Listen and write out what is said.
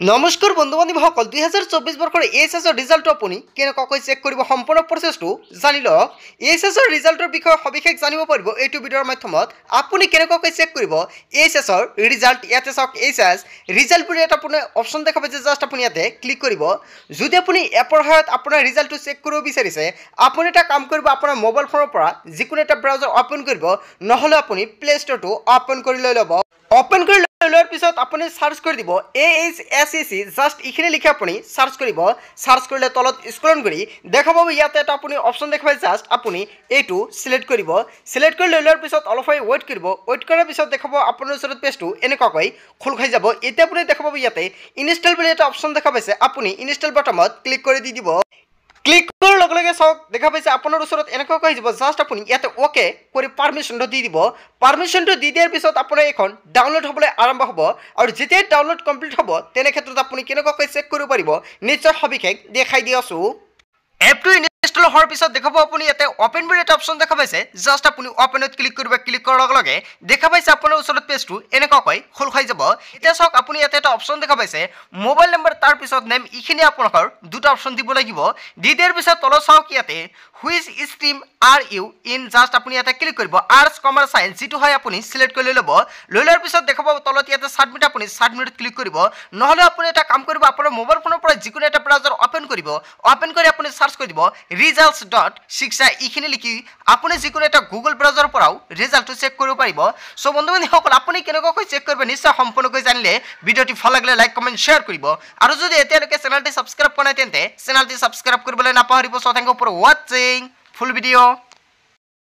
নমস্কাৰ বন্ধু বান্ধৱীসকল 2024 বৰ্ষৰ এইচএছৰ ৰিজাল্ট আপুনি কেনেকৈ চেক কৰিব সম্পূৰ্ণ প্ৰচেছটো জানি লওক। এইচএছৰ ৰিজাল্টৰ বিষয়ে সবিশেষ জানিব পাৰিব এইটো ভিডিঅ'ৰ মাধ্যমত। আপুনি কেনেকৈ চেক কৰিব এইচএছৰ ৰিজাল্ট। ইয়াতে চাওক এইচএছ ৰিজাল্ট বুলি এটা আপুনি অপশ্যন দেখা পাইছে, জাষ্ট আপুনি ইয়াতে ক্লিক কৰিব। যদি আপুনি এপৰ সহায়ত আপোনাৰ ৰিজাল্টটো চেক কৰিব বিচাৰিছে, আপুনি এটা কাম কৰিব, আপোনাৰ মোবাইল ফোনৰ পৰা যিকোনো এটা ব্ৰাউজাৰ অপেন কৰিব, নহ'লে আপুনি প্লে ষ্টৰটো অপেন কৰি লৈ ল'ব। অপেন কৰি লোৱাৰ পিছত আপুনি সাৰ্চ কৰি দিব AHSEC, জাষ্ট এইখিনি লিখি আপুনি সাৰ্চ কৰিব। সাৰ্চ কৰিলে তলত স্ক্ৰল কৰি দেখা পাব ইয়াতে এটা আপুনি অপশ্যন দেখা পাই, জাষ্ট আপুনি এইটো সিলেক্ট কৰিব। সিলেক্ট কৰি লৈ লোৱাৰ পিছত অলপ ৱেইট কৰিব। ৱেইট কৰাৰ পিছত দেখা পাব আপোনাৰ ওচৰত পেজটো এনেকুৱাকৈ খোল খাই যাব। এতিয়া আপুনি দেখা পাব ইয়াতে ইনষ্টল বুলি এটা অপশ্যন দেখা পাইছে, আপুনি ইনষ্টল বাটনত ক্লিক কৰি দি দিব। ক্লিক কৰাৰ লগে লগে চাওক দেখা পাইছে আপোনাৰ ওচৰত এনেকুৱাকৈ আহিব, জাষ্ট আপুনি ইয়াতে অ'কে কৰি পাৰ্মিশ্যনটো দি দিব। পাৰ্মিশ্যনটো দি দিয়াৰ পিছত আপোনাৰ এইখন ডাউনলোড হ'বলৈ আৰম্ভ হ'ব, আৰু যেতিয়াই ডাউনলোড কমপ্লিট হ'ব তেনে ক্ষেত্ৰত আপুনি কেনেকুৱাকৈ চেক কৰিব পাৰিব নিশ্চয় সবিশেষ দেখাই দি আছোঁ। এপটো ইনষ্টল হোৱাৰ পিছত দেখাব আপুনি ইয়াতে অপেন বুলি এটা অপশ্যন দেখা পাইছে, জাষ্ট আপুনি অপেনত ক্লিক কৰিব। ক্লিক কৰাৰ লগে লগে দেখা পাইছে আপোনাৰ ওচৰত পেজটো এনেকুৱাকৈ খোল খাই যাব। এতিয়া চাওক আপুনি ইয়াতে এটা অপশ্যন দেখা পাইছে মোবাইল নম্বৰ, তাৰপিছত নেম, এইখিনি আপোনালোকৰ দুটা অপশ্যন দিব লাগিব। দি দিয়াৰ পিছত তলত চাওক ইয়াতে which stream are you in, just আপুনি ইয়াতে ক্লিক কৰিব। আৰ্টছ, কমাৰ্চ, চায়েন্স যিটো হয় আপুনি চিলেক্ট কৰি লৈ ল'ব। লৈ লোৱাৰ পিছত দেখা পাব তলত ইয়াতে ছাবমিট, আপুনি ছাবমিটত ক্লিক কৰিব। নহ'লে আপুনি এটা কাম কৰিব, আপোনাৰ মোবাইল ফোনৰ পৰা যিকোনো এটা ব্ৰাউজাৰ অপেন কৰিব। অপেন কৰি আপুনি সাৰ্চ কৰি দিব results.shiksha, এইখিনি লিখি আপুনি যিকোনো এটা গুগল ব্ৰাউজাৰৰ পৰাও ৰিজাল্টটো চেক কৰিব পাৰিব। চ' বন্ধু বান্ধৱীসকল, আপুনি কেনেকুৱাকৈ চেক কৰিব নিশ্চয় সম্পূৰ্ণকৈ জানিলে ভিডিঅ'টি ভাল লাগিলে লাইক কমেণ্ট শ্বেয়াৰ কৰিব, আৰু যদি এতিয়ালৈকে চেনেলটি ছাবস্ক্ৰাইব কৰা নাই তেন্তে চেনেলটি ছাবস্ক্ৰাইব কৰিবলৈ নাপাহৰিব। চ' থেংক ইউ ফৰ ৱাচিং ফুল ভিডিঅ'।